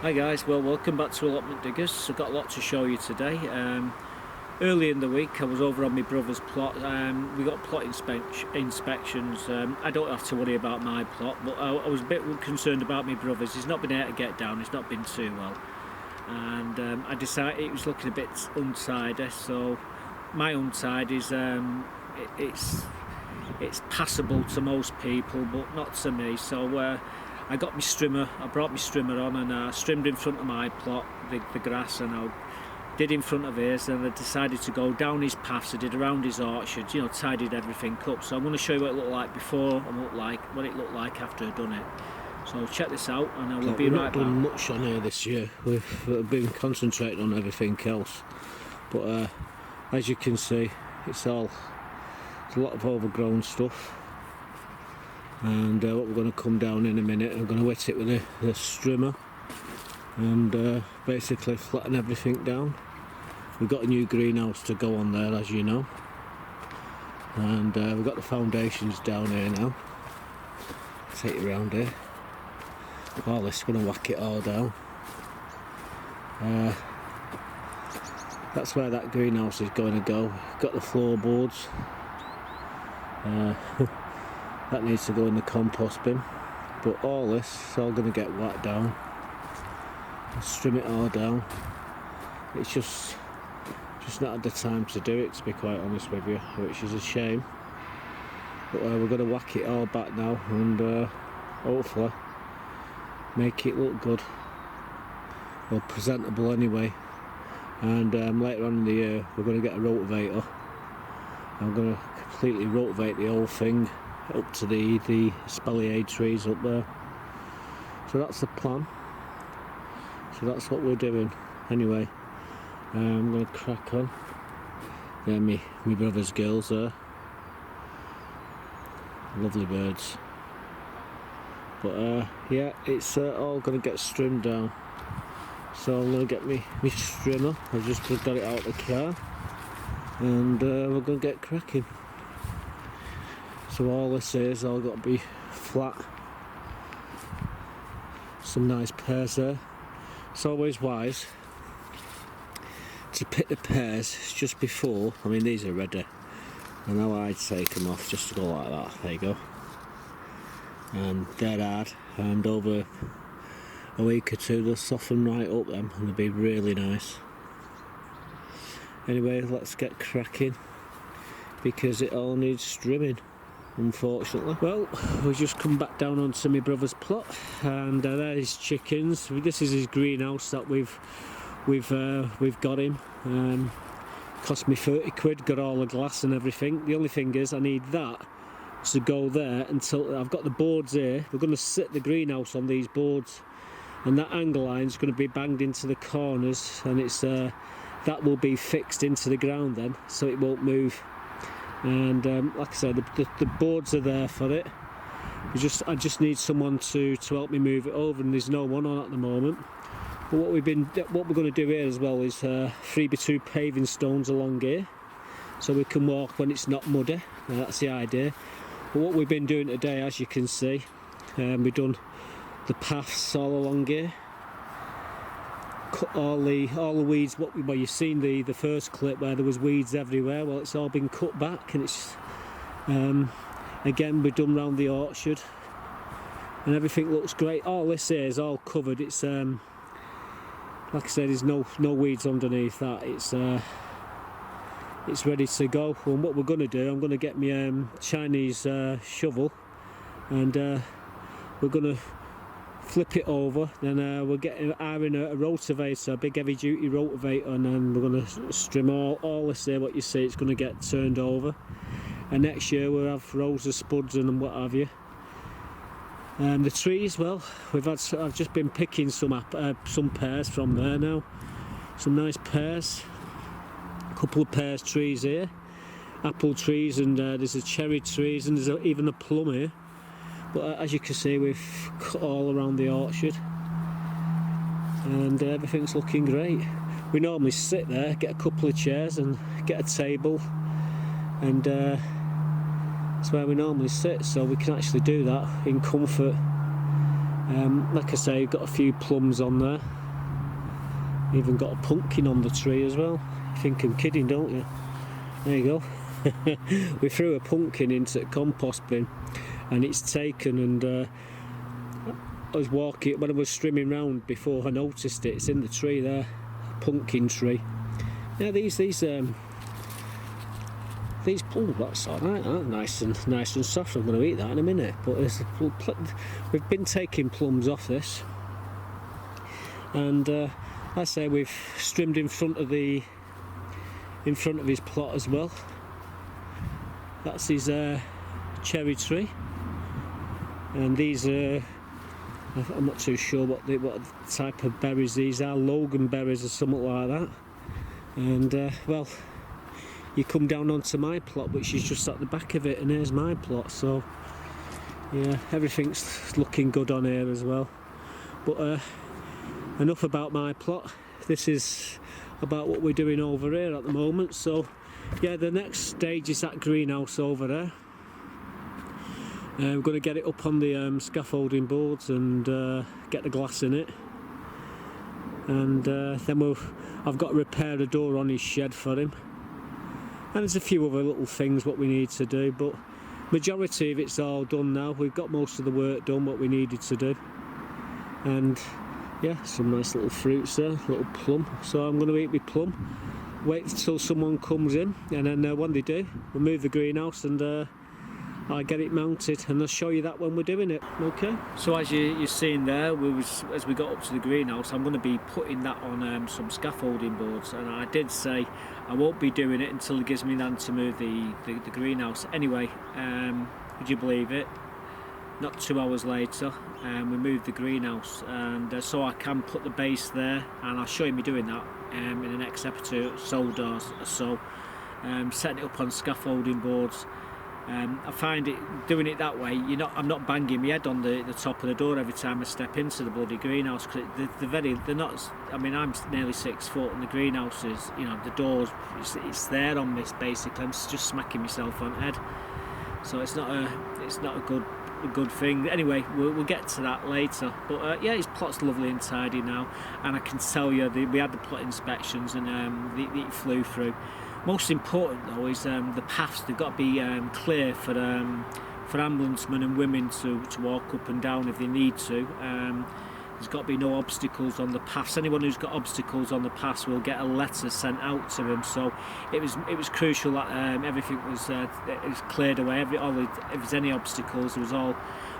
Hi guys, well welcome back to Allotment Diggers. I've got a lot to show you today. Early in the week I was over on my brother's plot. We got plot inspections. I don't have to worry about my plot, but I was a bit concerned about my brother's. He's not been able to get down, he's not been too well. And I decided it was looking a bit untidy, so my untidy is it's passable to most people, but not to me. So I got my strimmer, I brought my strimmer on and I strimmed in front of my plot, the grass, and I did in front of his, and I decided to go down his paths. I did around his orchard, you know, tidied everything up. So I'm going to show you what it looked like before and what it looked like after I'd done it. So check this out and I will be right back. We've not done much on here this year. We've been concentrating on everything else. But as you can see, it's a lot of overgrown stuff. And what we're going to come down in a minute, I'm going to wet it with a strimmer and basically flatten everything down. We've got a new greenhouse to go on there, as you know, and we've got the foundations down here now. Take it around here. All this, going to whack it all down. That's where that greenhouse is going to go. Got the floorboards. That needs to go in the compost bin, but all this is all going to get whacked down. Strim it all down. It's just not had the time to do it, to be quite honest with you, which is a shame. But we're going to whack it all back now and hopefully make it look good, or presentable anyway. And later on in the year we're going to get a rotavator. I'm going to completely rotivate the whole thing up to the espalier trees up there. So that's the plan. So that's what we're doing. Anyway, I'm going to crack on. Yeah, me brother's girls there. Lovely birds. But yeah, it's all going to get strimmed down. So I'm going to get me strimmer. I've just got it out of the car, and we're going to get cracking. So all this is all got to be flat. Some nice pears there. It's always wise to pick the pears just before. I mean, these are ready, and now I'd take them off just to go like that. There you go. And they're hard, and over a week or two they'll soften right up them, and they'll be really nice. Anyway, let's get cracking because it all needs trimming, unfortunately. Well, we've just come back down onto my brother's plot, and there his chickens. This is his greenhouse that we've got him. Cost me 30 quid, got all the glass and everything. The only thing is I need that to go there until I've got the boards here. We're going to sit the greenhouse on these boards, and that angle line is going to be banged into the corners, and it's that will be fixed into the ground then, so it won't move. And like I said, the boards are there for it. I just need someone to help me move it over, and there's no one on at the moment. But what we're going to do here as well is 3x2 paving stones along here, so we can walk when it's not muddy. That's the idea. But what we've been doing today, as you can see, we've done the paths all along here. Cut all the weeds. Well, you've seen the first clip where there was weeds everywhere. Well, it's all been cut back, and it's again we've done round the orchard, and everything looks great. All this here is all covered. It's like I said, there's no weeds underneath that. It's ready to go. And what we're going to do, I'm going to get my Chinese shovel, and we're going to flip it over. Then we'll get iron a rotavator, a big heavy duty rotavator, and then we're going to strim all this here. What you see, it's going to get turned over, and next year we'll have rows of spuds and what have you. The trees, well, I've just been picking some pears from there now. Some nice pears. A couple of pears trees here, apple trees, and there's a cherry trees, and there's even a plum here. But as you can see, we've cut all around the orchard, and everything's looking great. We normally sit there, get a couple of chairs and get a table, and that's where we normally sit, so we can actually do that in comfort. Like I say, we've got a few plums on there. Even got a pumpkin on the tree as well. You think I'm kidding, don't you? There you go. We threw a pumpkin into the compost bin and it's taken, and I was walking, when I was strimming round before I noticed it. It's in the tree there, pumpkin tree. Yeah, these oh, that's alright, that nice and soft. I'm going to eat that in a minute. But we've been taking plums off this, and I say we've trimmed in front of his plot as well. That's his cherry tree, and these are, I'm not too sure what type of berries these are, Logan berries or something like that. And well, you come down onto my plot, which is just at the back of it, and here's my plot. So yeah, everything's looking good on here as well. But enough about my plot. This is about what we're doing over here at the moment. So yeah, the next stage is that greenhouse over there. We're going to get it up on the scaffolding boards and get the glass in it, and then I've got to repair a door on his shed for him, and there's a few other little things what we need to do, but majority of it's all done now. We've got most of the work done what we needed to do, and yeah, some nice little fruits there, little plum. So I'm going to eat my plum, wait until someone comes in, and then when they do, we'll move the greenhouse and I get it mounted, and I'll show you that when we're doing it. Okay. So as you're seeing there, as we got up to the greenhouse, I'm going to be putting that on some scaffolding boards, and I did say I won't be doing it until he gives me land to move the greenhouse. Anyway, would you believe it? Not 2 hours later, we moved the greenhouse, and so I can put the base there, and I'll show you me doing that in the next episode or so, setting it up on scaffolding boards. I find it doing it that way. I'm not banging my head on the top of the door every time I step into the bloody greenhouse, because they're not. I mean, I'm nearly 6 foot, and the greenhouse is, the doors. It's there on this basically. I'm just smacking myself on the head, so it's not a good thing. Anyway, we'll get to that later. But yeah, his plot's lovely and tidy now, and I can tell you we had the plot inspections, and it flew through. Most important though is the paths. They've got to be clear for ambulance men and women to walk up and down if they need to. There's got to be no obstacles on the paths. Anyone who's got obstacles on the paths will get a letter sent out to them. So it was crucial that everything was cleared away. If there's any obstacles, there was all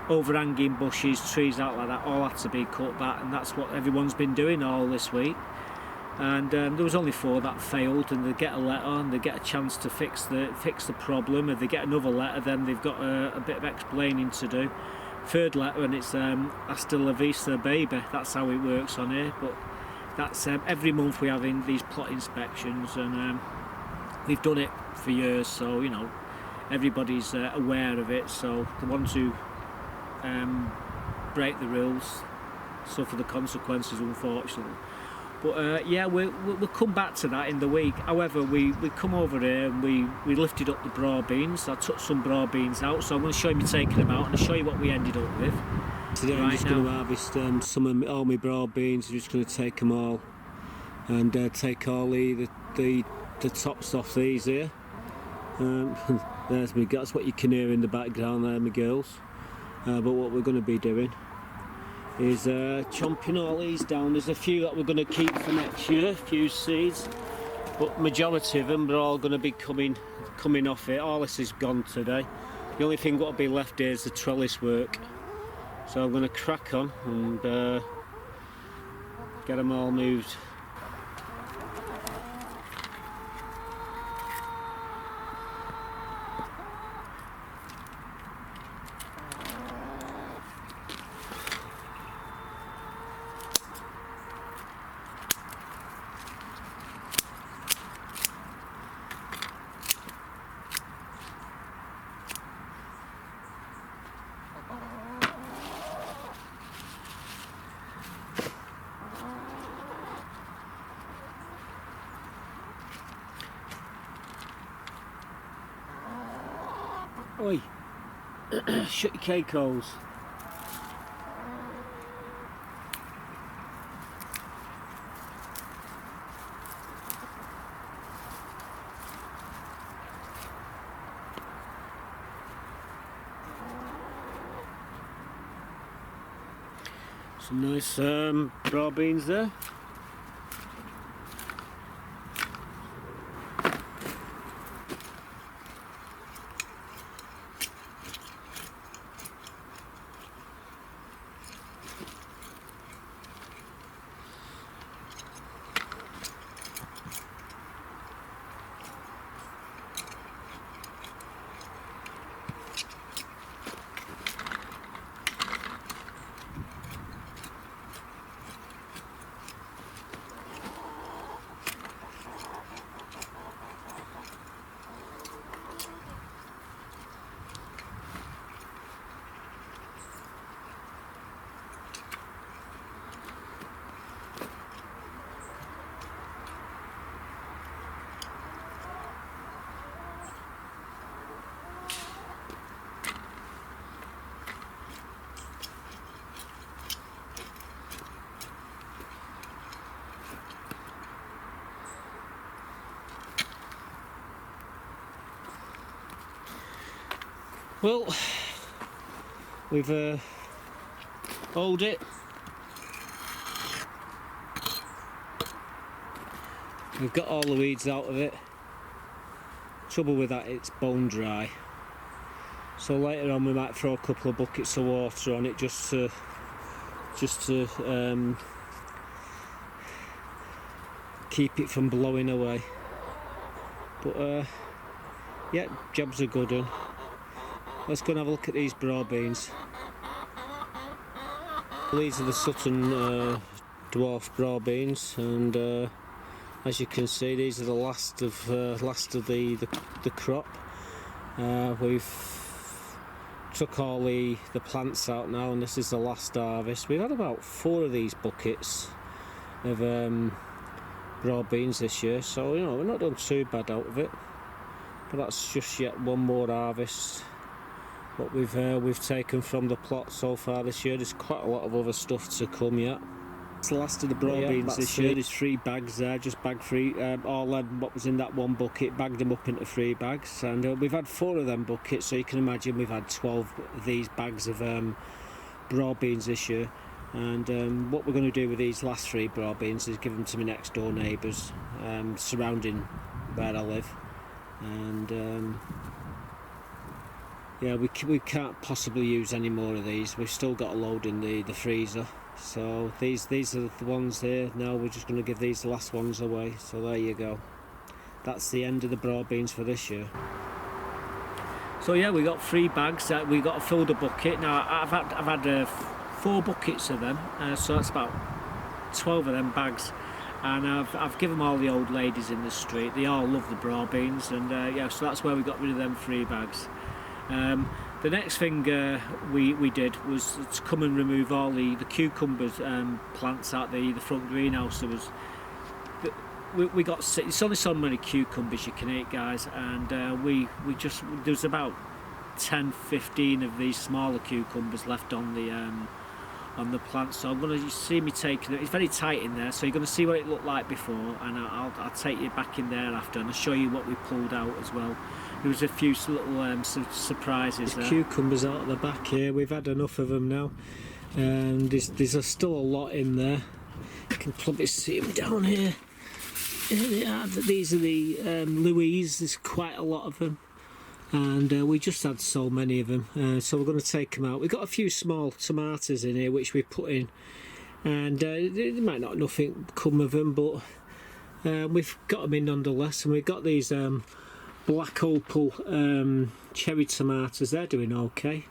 overhanging bushes, trees out like that, all had to be cut back, and that's what everyone's been doing all this week. And there was only 4 that failed, and they get a letter and they get a chance to fix the problem. If they get another letter, then they've got a bit of explaining to do. 3rd letter, and it's hasta la vista baby. That's how it works on here. But that's every month we have in these plot inspections, and we've done it for years, so everybody's aware of it. So the ones who break the rules suffer the consequences, unfortunately. But yeah, we'll come back to that in the week. However, we come over here and we lifted up the broad beans. I took some broad beans out, so I'm going to show you me taking them out, and I'll show you what we ended up with. Today I'm just going to harvest all my broad beans. I'm just going to take them all and take all the tops off these here. There's me. That's what you can hear in the background there, my girls. But what we're going to be doing is chomping all these down. There's a few that we're going to keep for next year, a few seeds, but majority of them are all going to be coming off it. All this is gone today. The only thing that will be left here is the trellis work. So I'm going to crack on and get them all moved. Oi, shut your cake holes. Some nice broad beans there. Well, we've oiled it. We've got all the weeds out of it. Trouble with that, it's bone dry. So later on we might throw a couple of buckets of water on it just to keep it from blowing away. But yeah, jobs are good one. Let's go and have a look at these broad beans. These are the Sutton dwarf broad beans, and as you can see, these are the last of the crop. We've took all the plants out now, and this is the last harvest. We've had about 4 of these buckets of broad beans this year, so you know we're not done too bad out of it. But that's just yet one more harvest. What we've taken from the plot so far this year. There's quite a lot of other stuff to come yet. It's the last of the broad beans this year. There's 3 bags there, just bag 3. All what was in that one bucket, bagged them up into 3 bags, and we've had 4 of them buckets. So you can imagine we've had 12 of these bags of broad beans this year. And what we're going to do with these last 3 broad beans is give them to my next door neighbours surrounding where I live, and yeah, we can't possibly use any more of these. We've still got a load in the freezer. So these are the ones here. Now we're just going to give these the last ones away. So there you go. That's the end of the broad beans for this year. So yeah, we got 3 bags. We got to fill the bucket. Now I've had 4 buckets of them. So that's about 12 of them bags. And I've given them all the old ladies in the street. They all love the broad beans, and yeah, so that's where we got rid of them 3 bags. The next thing we did was to come and remove all the cucumbers plants out the front greenhouse. There was we got it's only so many cucumbers you can eat, guys, and there's about 10-15 of these smaller cucumbers left on the plant. So I'm going to see me taking it. It's very tight in there, so you're going to see what it looked like before, and I'll take you back in there after, and I'll show you what we pulled out as well. There was a few little surprises there. Cucumbers out of the back here. We've had enough of them now, and there's still a lot in there. You can probably see them down here. Here they are. These are the Louise. There's quite a lot of them, and we just had so many of them. So we're going to take them out. We've got a few small tomatoes in here which we put in, and there might not nothing come of them, but we've got them in nonetheless. And we've got these black opal cherry tomatoes. They're doing okay.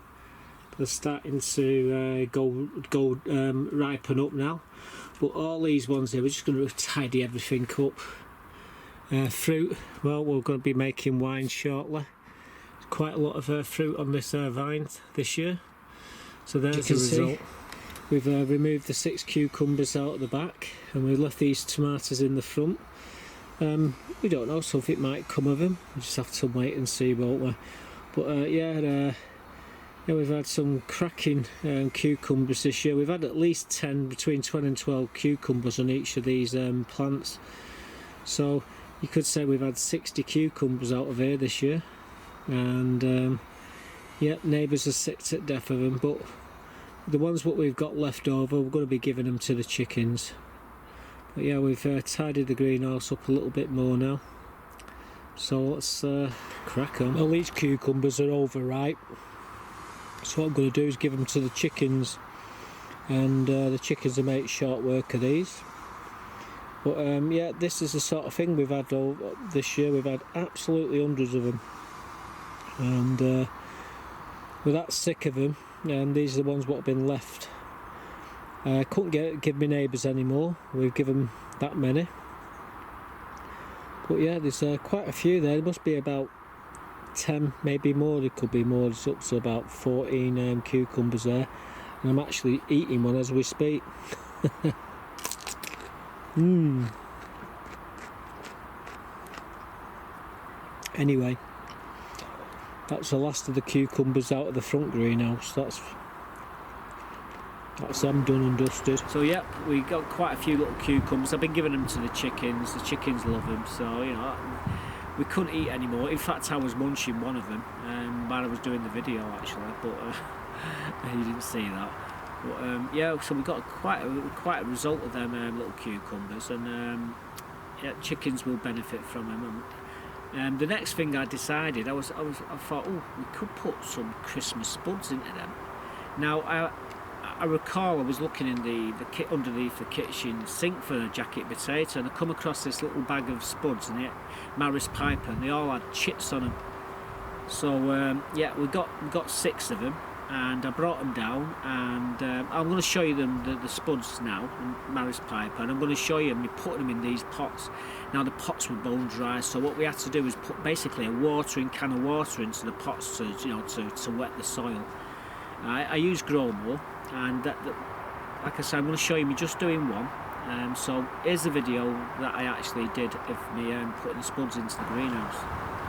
They're starting to go ripen up now. But all these ones here, we're just going to tidy everything up. Fruit, well, we're going to be making wine shortly. Quite a lot of fruit on this vine this year. So there's the result. We've removed the 6 cucumbers out of the back, and we left these tomatoes in the front. We don't know, something might come of them. We just have to wait and see, won't we? But yeah, we've had some cracking cucumbers this year. We've had at least 10, between 10 and 12 cucumbers on each of these plants. So you could say we've had 60 cucumbers out of here this year. And yeah, neighbours are sick to death of them, but The ones what we've got left over, we're going to be giving them to the chickens. But yeah, we've tidied the greenhouse up a little bit more now. So let's crack on. Well, these cucumbers are overripe. So what I'm going to do is give them to the chickens. And the chickens will make short work of these. But yeah, this is the sort of thing we've had this year. We've had absolutely hundreds of them. And we're that sick of them. And these are the ones what have been left. Couldn't give my neighbours any more. We've given that many. But yeah, there's quite a few there. There must be about 10, maybe more. There could be more. There's up to about 14 cucumbers there. And I'm actually eating one as we speak. Anyway, that's the last of the cucumbers out of the front greenhouse. That's them done and dusted. So yeah, we got quite a few little cucumbers. I've been giving them to the chickens. The chickens love them, so you know we couldn't eat anymore. In fact, I was munching one of them while I was doing the video actually, but you didn't see that. But yeah, so we got quite a result of them little cucumbers, and yeah, chickens will benefit from them. And the next thing I decided, I thought, oh, we could put some Christmas spuds into them. Now I recall I was looking in the underneath the kitchen sink for a jacket potato, and I come across this little bag of spuds and the Maris Piper, and they all had chits on them. So yeah, we got 6 of them, and I brought them down, and I'm going to show you the spuds now, Maris Piper, and I'm going to show you me putting them in these pots. Now the pots were bone dry, so what we had to do was put basically a can of water into the pots to to wet the soil. I use Gromo, and like I said, I'm going to show you me just doing one. So here's the video that I actually did of me putting the spuds into the greenhouse.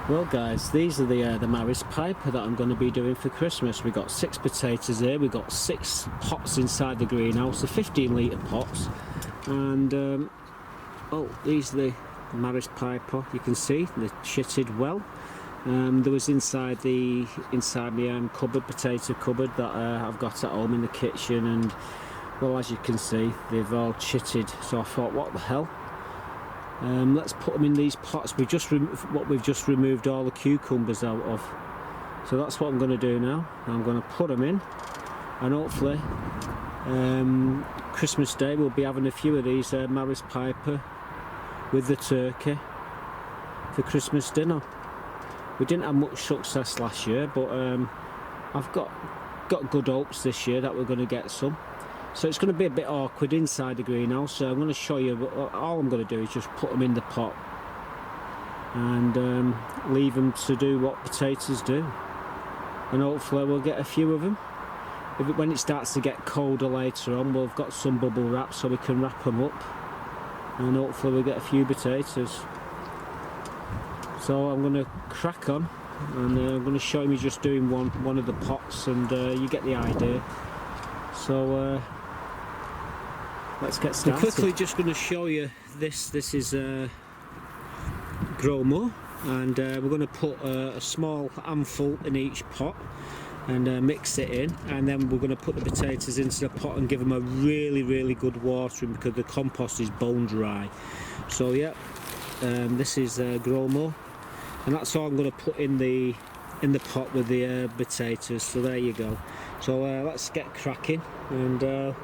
Well guys, these are the Maris Piper that I'm going to be doing for Christmas. We've got 6 potatoes here, we've got 6 pots inside the greenhouse, the 15 litre pots, and oh, these are the Maris Piper. You can see they're chitted well. There was inside my cupboard, potato cupboard that I've got at home in the kitchen, and well, as you can see, they've all chitted. So I thought, what the hell? Let's put them in these pots. We've just removed all the cucumbers out of. So that's what I'm going to do now. I'm going to put them in, and hopefully Christmas Day we'll be having a few of these Maris Piper with the turkey for Christmas dinner. We didn't have much success last year, but I've got good hopes this year that we're going to get some. So it's going to be a bit awkward inside the greenhouse, so I'm going to show you, but all I'm going to do is just put them in the pot and leave them to do what potatoes do, and hopefully we'll get a few of them. When it starts to get colder later on, we've got some bubble wrap so we can wrap them up, and hopefully we'll get a few potatoes. So I'm going to crack on, and I'm going to show you just doing one of the pots, and you get the idea. So let's get started. I'm quickly just going to show you this. This is Gromo, and we're going to put a small handful in each pot and mix it in, and then we're going to put the potatoes into the pot and give them a really good watering, because the compost is bone dry. So yeah, this is Gromo, and that's all I'm going to put in the pot with the potatoes. So there you go. So let's get cracking, and we'll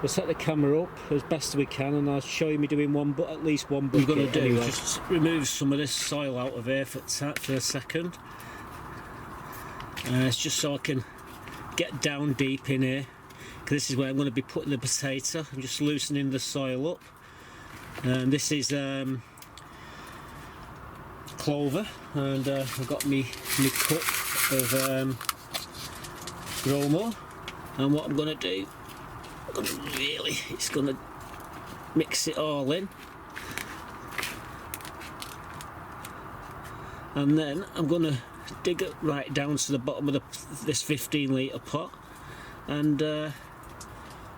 set the camera up as best we can, and I'll show you me doing at least one bucket. What we're going to do is just remove some of this soil out of here for a second. It's just so I can get down deep in here, because this is where I'm going to be putting the potato. I'm just loosening the soil up. This is clover, and I've got me cup of Gromo, and what I'm going to do, it's going to mix it all in, and then I'm going to dig it right down to the bottom of this 15 litre pot, and we're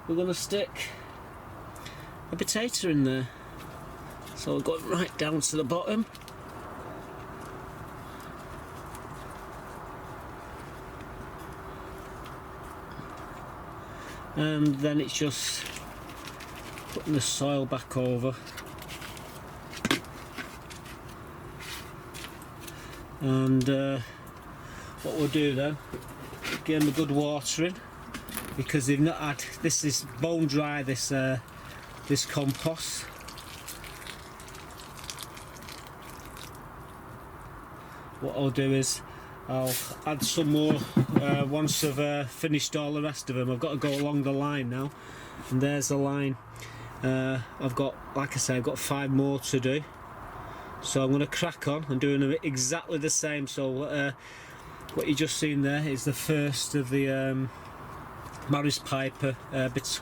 going to stick a potato in there. So we'll go right down to the bottom. and then it's just putting the soil back over, and what we'll do then, give them a good watering, because they've not had, this is bone dry, this compost. What I'll do is I'll add some more once I've finished all the rest of them. I've got to go along the line now, and there's the line. I've got, like I say, I've got 5 more to do, so I'm going to crack on and doing them exactly the same. So what you just seen there is the first of the Maris Piper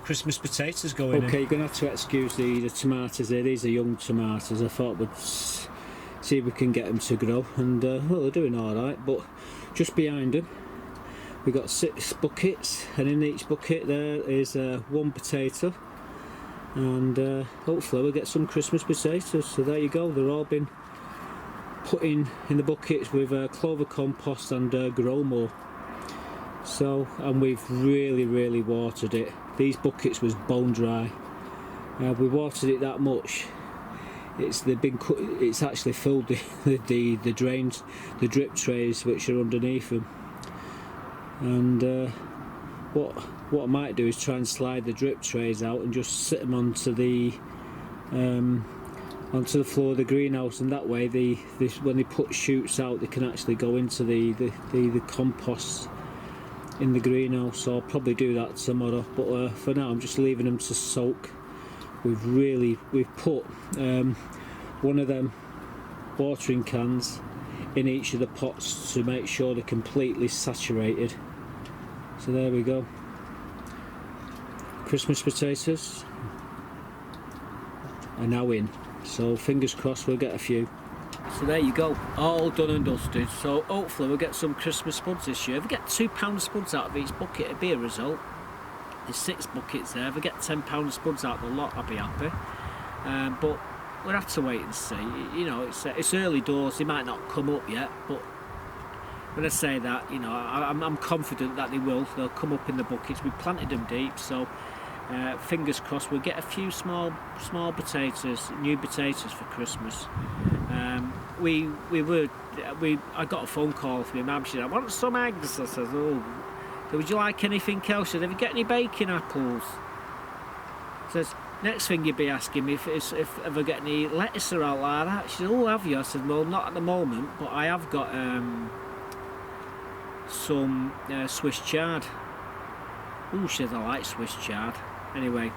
Christmas potatoes going in. Okay, you're going to have to excuse the tomatoes here. These are young tomatoes. I thought we'd see if we can get them to grow, and well, they're doing alright, but just behind them we've got 6 buckets, and in each bucket there is 1 potato, and hopefully we'll get some Christmas potatoes. So there you go, they're all been put in the buckets with clover compost and Gromo. So, and we've really watered it. These buckets was bone dry. We watered it that much. It's actually filled the drains, the drip trays which are underneath them. And what I might do is try and slide the drip trays out and just sit them onto the floor of the greenhouse, and that way when they put shoots out, they can actually go into the compost in the greenhouse. So I'll probably do that tomorrow, but for now I'm just leaving them to soak. We've put one of them watering cans in each of the pots to make sure they're completely saturated. So there we go. Christmas potatoes are now in, so fingers crossed we'll get a few. So there you go, all done and dusted. So hopefully we'll get some Christmas spuds this year. If we get £2 spuds out of each bucket, it'd be a result. There's 6 buckets there. If I get £10 spuds out of the lot, I'll be happy. But we'll have to wait and see. You know, it's early doors. They might not come up yet, but when I say that, you know, I'm confident that they will. They'll come up in the buckets. We planted them deep, so fingers crossed we'll get a few small potatoes, new potatoes for Christmas. I got a phone call from my mum. She said, "I want some eggs." I said, "Oh. So would you like anything else?" She said, "Have you got any bacon apples?" Says, "Next thing you'd be asking me if I get any lettuce or out like that." She said, "Oh, have you?" I said, "Well, not at the moment, but I have got some Swiss chard." Oh, she said, "I like Swiss chard." Anyway,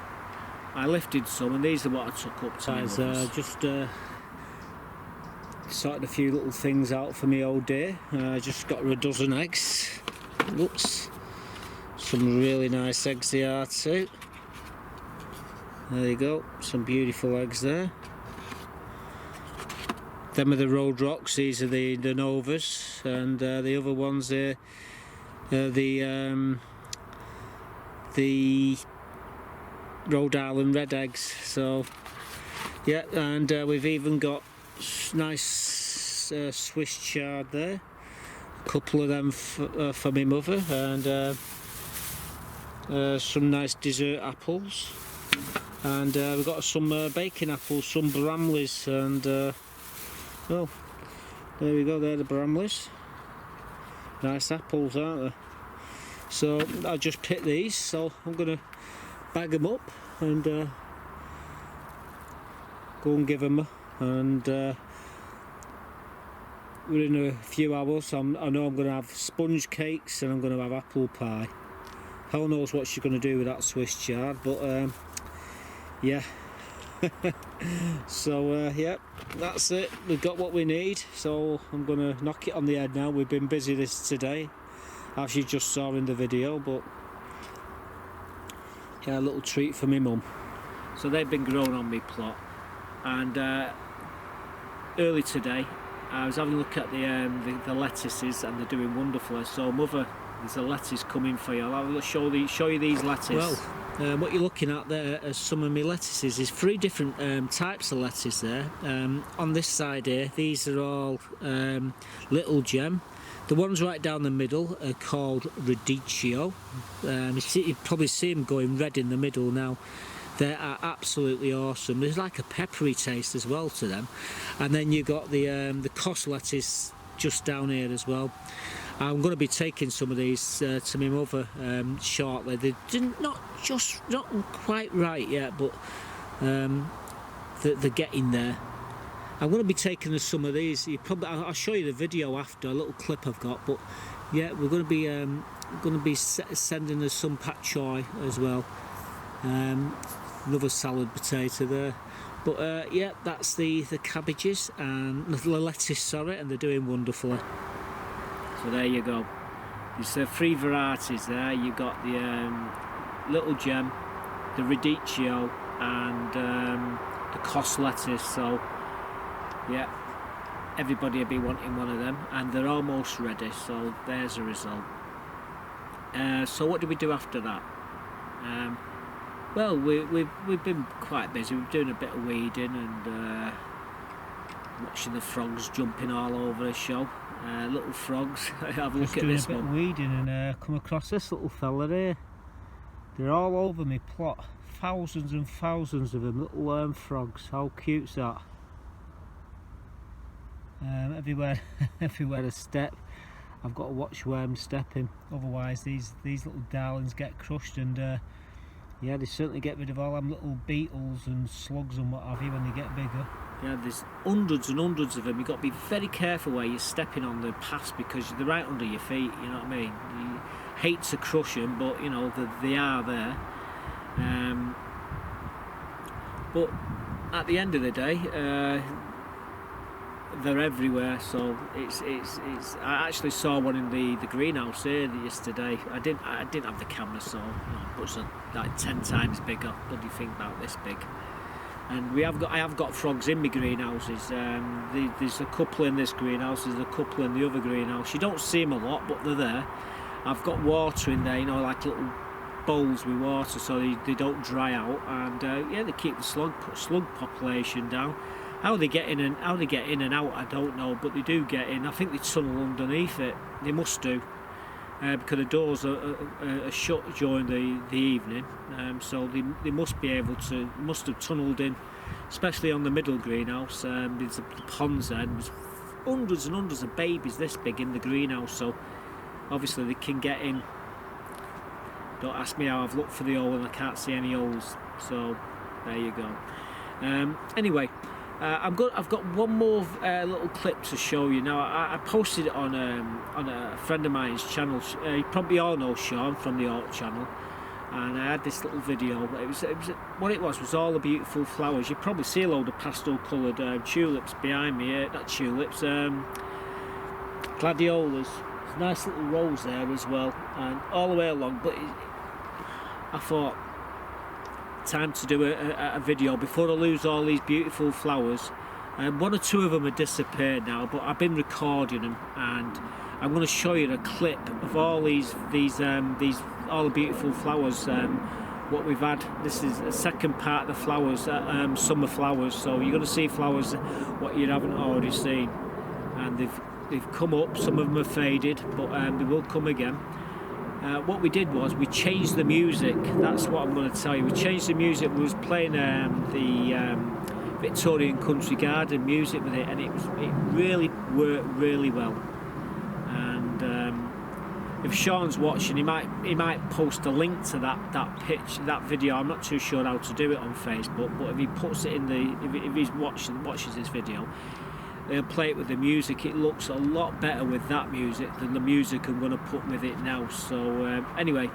I lifted some, and these are what I took up to. Guys, just sorted a few little things out for me all day. I just got her a dozen eggs. Oops. Some really nice eggs they are too. There you go, some beautiful eggs there. Them are the Road Rocks, these are the Novas, and the other ones are the Rhode Island Red eggs. So yeah, and we've even got nice Swiss chard there. A couple of them for my mother, and some nice dessert apples, and we've got some bacon apples, some Bramleys, and oh, there we go, they're the Bramleys. Nice apples, aren't they? So I just picked these, so I'm going to bag them up and go and give them, and within a few hours I know I'm going to have sponge cakes and I'm going to have apple pie. Hell knows what she's going to do with that Swiss chard, but yeah. So yeah, that's it, we've got what we need, so I'm going to knock it on the head now. We've been busy this today, as you just saw in the video, but yeah, a little treat for me mum. So they've been grown on my plot, and early today I was having a look at the lettuces, and they're doing wonderfully. So mother, there's a lettuce coming for you. I'll show you these lettuce. Well, what you're looking at there are some of my lettuces. There's 3 different types of lettuce there. On this side here, these are all Little Gem. The ones right down the middle are called radicchio. You probably see them going red in the middle now. They are absolutely awesome. There's like a peppery taste as well to them. And then you got the cos lettuce just down here as well. I'm going to be taking some of these to my mother shortly. They're not quite right yet, but they're getting there. I'm going to be taking us some of these. I'll show you the video after, a little clip I've got. But yeah, we're going to be sending us some pak choi as well. Another salad potato there. But yeah, that's the cabbages and the lettuce, sorry, and they're doing wonderfully. So there you go. There's 3 varieties there. You've got the little gem, the radicchio, and the cos lettuce. So yeah, everybody will be wanting one of them, and they're almost ready. So there's a result. So what do we do after that? Well, we've been quite busy. We're doing a bit of weeding and watching the frogs jumping all over the show. Little frogs. Have a look at this one. Just doing a bit of weeding and come across this little fella here. They're all over my plot. Thousands and thousands of them, little worm frogs. How cute's that? Everywhere I step, I've got to watch where I'm stepping. Otherwise, these little darlings get crushed, and yeah, they certainly get rid of all them little beetles and slugs and what have you when they get bigger. Yeah, there's hundreds and hundreds of them. You've got to be very careful where you're stepping on the paths because they're right under your feet, you know what I mean? You hate to crush them, but you know, they are there. But at the end of the day, they're everywhere. So it's I actually saw one in the greenhouse here yesterday. I didn't have the camera, so but it's like 10 times bigger. What do you think about this big? And I have got frogs in my greenhouses. There's a couple in this greenhouse, there's a couple in the other greenhouse. You don't see them a lot, but they're there. I've got water in there, you know, like little bowls with water, so they don't dry out. And yeah, they keep the slug population down. How they get in and out, I don't know, but they do get in. I think they tunnel underneath it. They must do, because the doors are shut during the evening. So they must have tunnelled in, especially on the middle greenhouse. There's the ponds there. There's hundreds and hundreds of babies this big in the greenhouse. So obviously they can get in. Don't ask me how. I've looked for the hole and I can't see any holes. So there you go. Anyway. I've got one more little clip to show you. Now I posted it on a friend of mine's channel. You probably all know Sean from the Alt channel, and I had this little video. What it was all the beautiful flowers. You probably see a load of pastel coloured tulips behind me. Not tulips, gladiolas. There's a nice little rose there as well, and all the way along. But I thought, time to do a video before I lose all these beautiful flowers. One or two of them have disappeared now, but I've been recording them, and I'm going to show you a clip of all these all the beautiful flowers. What we've had. This is the second part of the flowers, summer flowers. So you're going to see flowers what you haven't already seen, and they've come up. Some of them have faded, but they will come again. What we did was we changed the music. That's what I'm going to tell you. We changed the music. We was playing the Victorian Country Garden music with it, and it really worked really well. And if Sean's watching, he might post a link to that video. I'm not too sure how to do it on Facebook, but if he puts it in if he's watches this video, they'll play it with the music. It looks a lot better with that music than the music I'm going to put with it now. So anyway,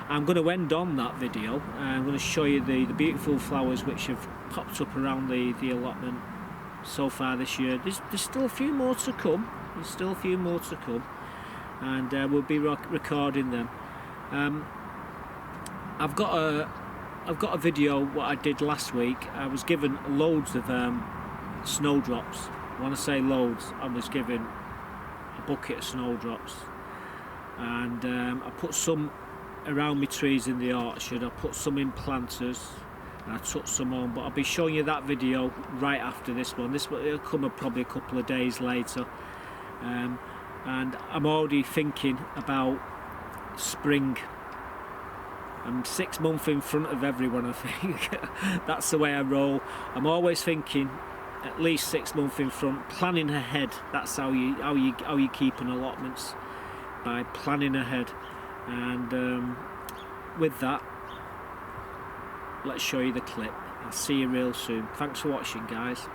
I'm going to end on that video. I'm going to show you the beautiful flowers which have popped up around the allotment so far this year. There's still a few more to come. And we'll be recording them. I've got a video what I did last week. I was given loads of snowdrops. When I say loads, I was given a bucket of snowdrops, and I put some around my trees in the orchard. I put some in planters, and I took some on. But I'll be showing you that video right after this one. This will come probably a couple of days later. and I'm already thinking about spring. I'm 6 months in front of everyone, I think. That's the way I roll. I'm always thinking at least 6 months in front, planning ahead. That's how you keep an allotments, by planning ahead. And with that, let's show you the clip. I'll see you real soon. Thanks for watching, guys.